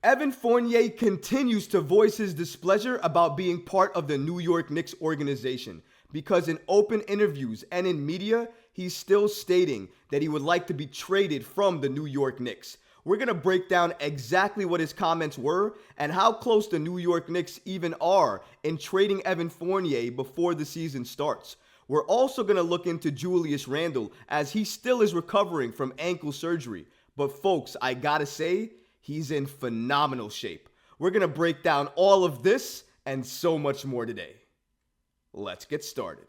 Evan Fournier continues to voice his displeasure about being part of the New York Knicks organization because in open interviews and in media, he's still stating that he would like to be traded from the New York Knicks. We're going to break down exactly what his comments were and how close the New York Knicks even are in trading Evan Fournier before the season starts. We're also going to look into Julius Randle as he still is recovering from ankle surgery. But folks, I gotta say, he's in phenomenal shape. We're going to break down all of this and so much more today. Let's get started.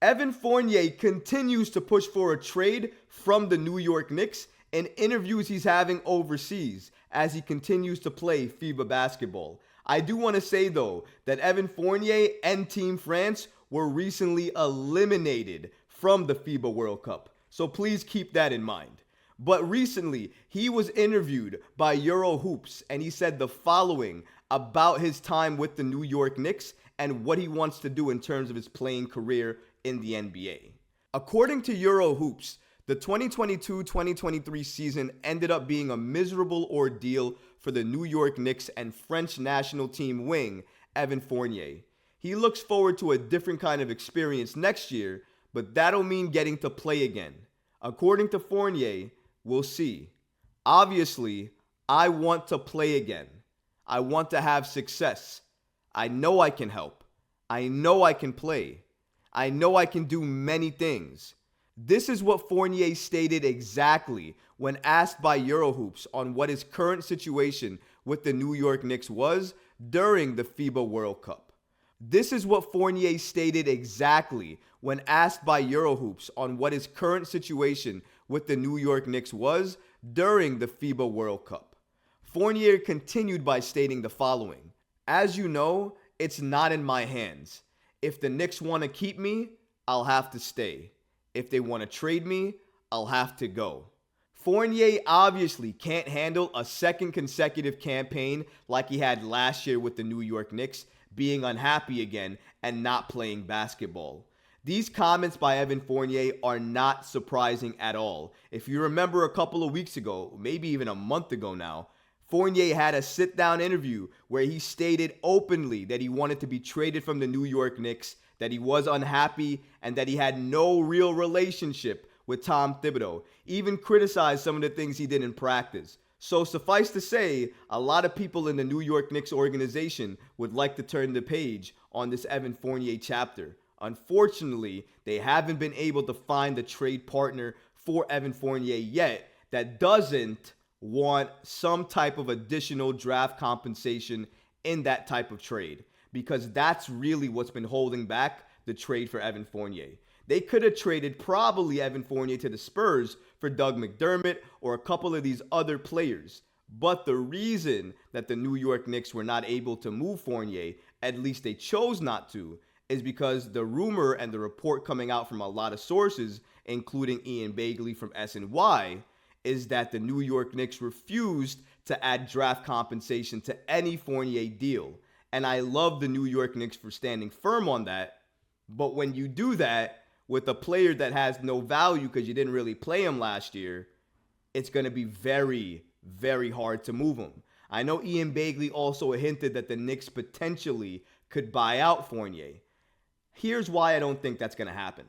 Evan Fournier continues to push for a trade from the New York Knicks in interviews he's having overseas as he continues to play FIBA basketball. I do want to say though that Evan Fournier and Team France were recently eliminated from the FIBA World Cup, so please keep that in mind. But recently, he was interviewed by Euro Hoops, and he said the following about his time with the New York Knicks and what he wants to do in terms of his playing career in the NBA. According to Euro Hoops, the 2022-2023 season ended up being a miserable ordeal for the New York Knicks and French national team wing, Evan Fournier. He looks forward to a different kind of experience next year, but that'll mean getting to play again. According to Fournier, we'll see. Obviously, I want to play again. I want to have success. I know I can help. I know I can play. I know I can do many things. This is what Fournier stated exactly when asked by Eurohoops on what his current situation with the New York Knicks was during the FIBA World Cup. This is what Fournier stated exactly when asked by Eurohoops on what his current situation with the New York Knicks was during the FIBA World Cup. Fournier continued by stating the following: "As you know, it's not in my hands. If the Knicks want to keep me, I'll have to stay. If they want to trade me, I'll have to go." Fournier obviously can't handle a second consecutive campaign like he had last year with the New York Knicks, being unhappy again and not playing basketball. These comments by Evan Fournier are not surprising at all. If you remember a couple of weeks ago, maybe even a month ago now, Fournier had a sit-down interview where he stated openly that he wanted to be traded from the New York Knicks, that he was unhappy, and that he had no real relationship with Tom Thibodeau. Even criticized some of the things he did in practice. So suffice to say, a lot of people in the New York Knicks organization would like to turn the page on this Evan Fournier chapter. Unfortunately, they haven't been able to find a trade partner for Evan Fournier yet that doesn't want some type of additional draft compensation in that type of trade, because that's really what's been holding back the trade for Evan Fournier. They could have traded probably Evan Fournier to the Spurs for Doug McDermott or a couple of these other players. But the reason that the New York Knicks were not able to move Fournier, at least they chose not to, is because the rumor and the report coming out from a lot of sources, including Ian Begley from SNY, is that the New York Knicks refused to add draft compensation to any Fournier deal. And I love the New York Knicks for standing firm on that. But when you do that with a player that has no value because you didn't really play him last year, it's going to be very, very hard to move him. I know Ian Begley also hinted that the Knicks potentially could buy out Fournier. Here's why I don't think that's going to happen.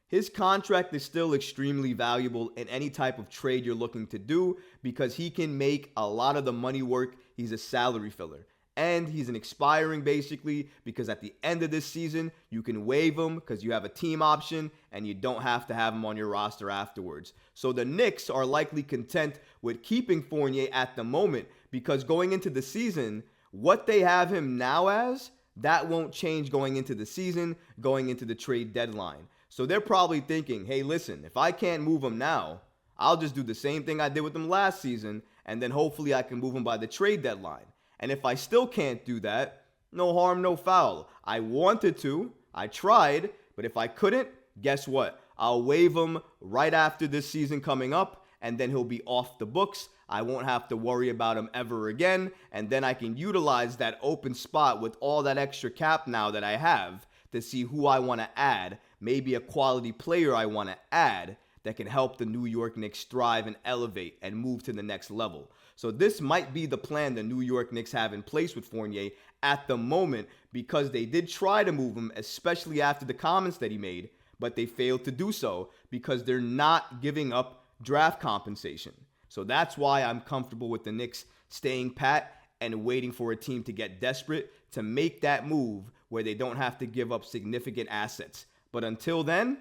His contract is still extremely valuable in any type of trade you're looking to do because he can make a lot of the money work. He's a salary filler. And he's an expiring basically because at the end of this season, you can waive him because you have a team option and you don't have to have him on your roster afterwards. So the Knicks are likely content with keeping Fournier at the moment because going into the season, what they have him now as, that won't change going into the season, going into the trade deadline. So they're probably thinking, hey, listen, if I can't move him now, I'll just do the same thing I did with him last season, and then hopefully I can move him by the trade deadline. And if I still can't do that, no harm, no foul. I wanted to, I tried, but if I couldn't, guess what? I'll waive him right after this season coming up, and then he'll be off the books. I won't have to worry about him ever again, and then I can utilize that open spot with all that extra cap now that I have to see who I want to add, maybe a quality player I want to add that can help the New York Knicks thrive and elevate and move to the next level. So this might be the plan the New York Knicks have in place with Fournier at the moment, because they did try to move him, especially after the comments that he made, but they failed to do so because they're not giving up draft compensation. So that's why I'm comfortable with the Knicks staying pat and waiting for a team to get desperate to make that move where they don't have to give up significant assets. But until then,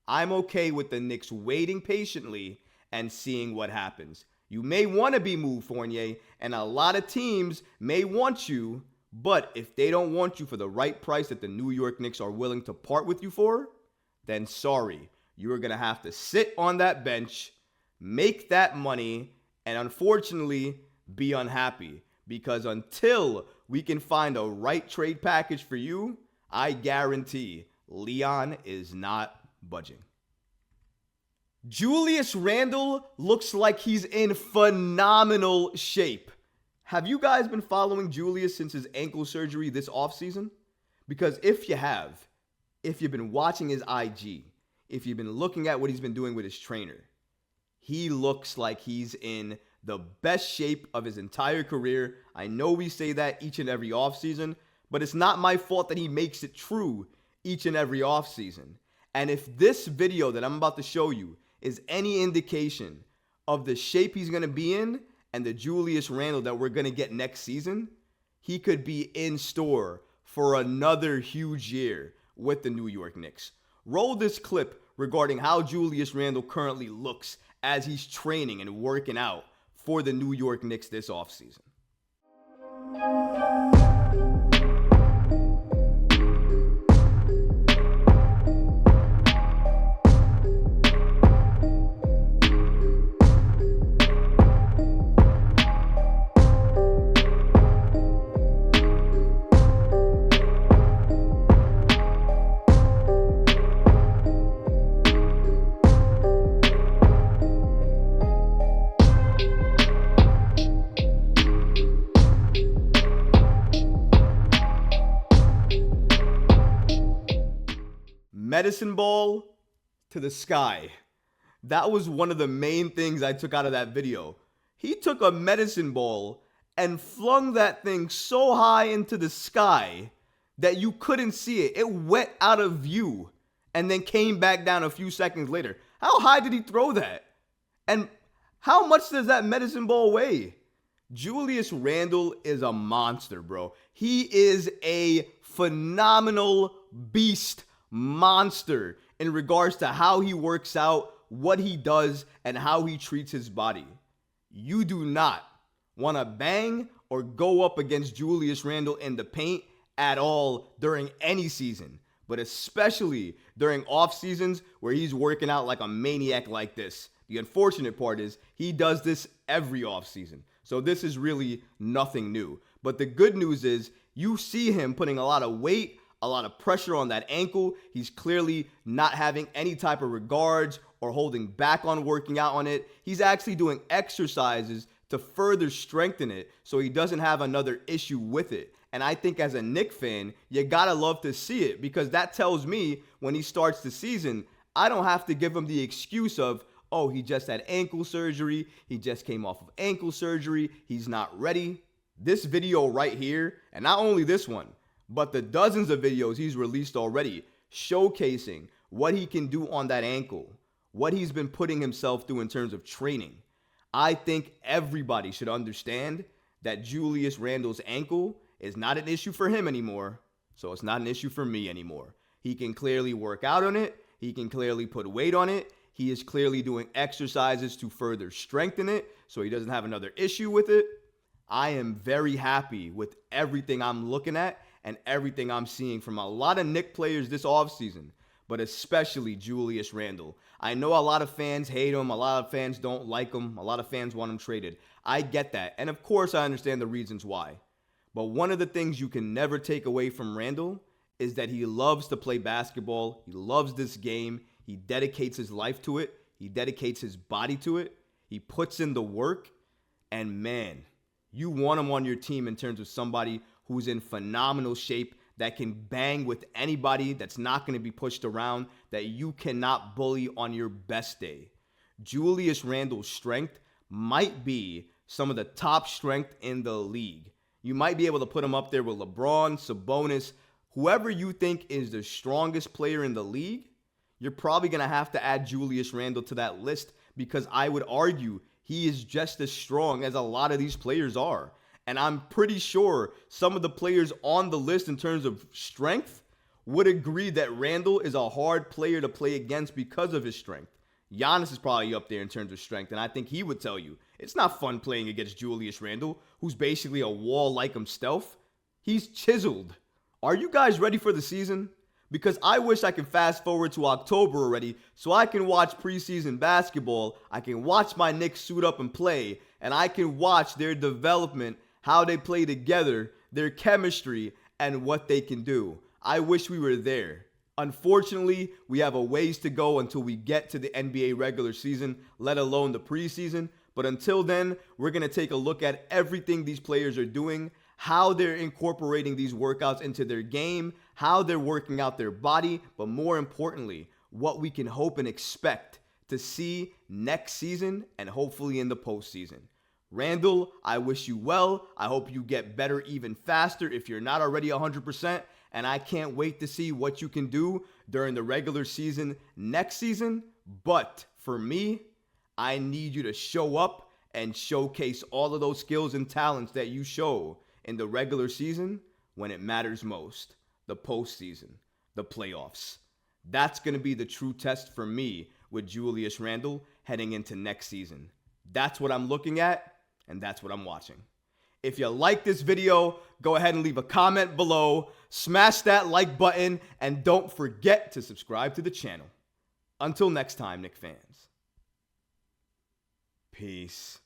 I'm okay with the Knicks waiting patiently and seeing what happens. You may want to be moved, Fournier, and a lot of teams may want you, but if they don't want you for the right price that the New York Knicks are willing to part with you for, then sorry, you're going to have to sit on that bench, make that money, and unfortunately be unhappy. Because until we can find a right trade package for you, I guarantee Leon is not budging. Julius Randle looks like he's in phenomenal shape. Have you guys been following Julius since his ankle surgery this offseason? Because if you have, if you've been watching his IG, if you've been looking at what he's been doing with his trainer, he looks like he's in the best shape of his entire career. I know we say that each and every offseason, but it's not my fault that he makes it true each and every offseason. And if this video that I'm about to show you is any indication of the shape he's going to be in and the Julius Randle that we're going to get next season, he could be in store for another huge year with the New York Knicks. Roll this clip regarding how Julius Randle currently looks as he's training and working out for the New York Knicks this offseason. Medicine ball to the sky. That was one of the main things I took out of that video. He took a medicine ball and flung that thing so high into the sky that you couldn't see it. It went out of view and then came back down a few seconds later. How high did he throw that? And how much does that medicine ball weigh? Julius Randle is a monster, bro. He is a phenomenal beast monster in regards to how he works out, what he does, and how he treats his body. You do not want to bang or go up against Julius Randle in the paint at all during any season, but especially during off seasons where he's working out like a maniac like this. The unfortunate part is he does this every off season, so this is really nothing new. But the good news is you see him putting a lot of weight, a lot of pressure on that ankle. He's clearly not having any type of regards or holding back on working out on it. He's actually doing exercises to further strengthen it so he doesn't have another issue with it. And I think as a Knicks fan, you gotta love to see it, because that tells me when he starts the season, I don't have to give him the excuse of, oh, he just had ankle surgery, he just came off of ankle surgery, he's not ready. This video right here, and not only this one, but the dozens of videos he's released already showcasing what he can do on that ankle, what he's been putting himself through in terms of training. I think everybody should understand that Julius Randle's ankle is not an issue for him anymore, so it's not an issue for me anymore. He can clearly work out on it. He can clearly put weight on it. He is clearly doing exercises to further strengthen it so he doesn't have another issue with it. I am very happy with everything I'm looking at and everything I'm seeing from a lot of Knicks players this offseason, but especially Julius Randle. I know a lot of fans hate him, a lot of fans don't like him, a lot of fans want him traded. I get that, and of course I understand the reasons why. But one of the things you can never take away from Randle is that he loves to play basketball, he loves this game, he dedicates his life to it, he dedicates his body to it, he puts in the work, and man, you want him on your team in terms of somebody who's in phenomenal shape, that can bang with anybody, that's not going to be pushed around, that you cannot bully on your best day. Julius Randle's strength might be some of the top strength in the league. You might be able to put him up there with LeBron, Sabonis, whoever you think is the strongest player in the league. You're probably going to have to add Julius Randle to that list because I would argue he is just as strong as a lot of these players are. And I'm pretty sure some of the players on the list in terms of strength would agree that Randle is a hard player to play against because of his strength. Giannis is probably up there in terms of strength, and I think he would tell you it's not fun playing against Julius Randle, who's basically a wall like himself. He's chiseled. Are you guys ready for the season? Because I wish I could fast forward to October already so I can watch preseason basketball, I can watch my Knicks suit up and play, and I can watch their development, how they play together, their chemistry, and what they can do. I wish we were there. Unfortunately, we have a ways to go until we get to the NBA regular season, let alone the preseason. But until then, we're going to take a look at everything these players are doing, how they're incorporating these workouts into their game, how they're working out their body, but more importantly, what we can hope and expect to see next season and hopefully in the postseason. Randle, I wish you well. I hope you get better even faster if you're not already 100%. And I can't wait to see what you can do during the regular season next season. But for me, I need you to show up and showcase all of those skills and talents that you show in the regular season when it matters most, the postseason, the playoffs. That's going to be the true test for me with Julius Randle heading into next season. That's what I'm looking at, and that's what I'm watching. If you like this video, go ahead and leave a comment below, smash that like button, and don't forget to subscribe to the channel. Until next time, Knicks fans. Peace.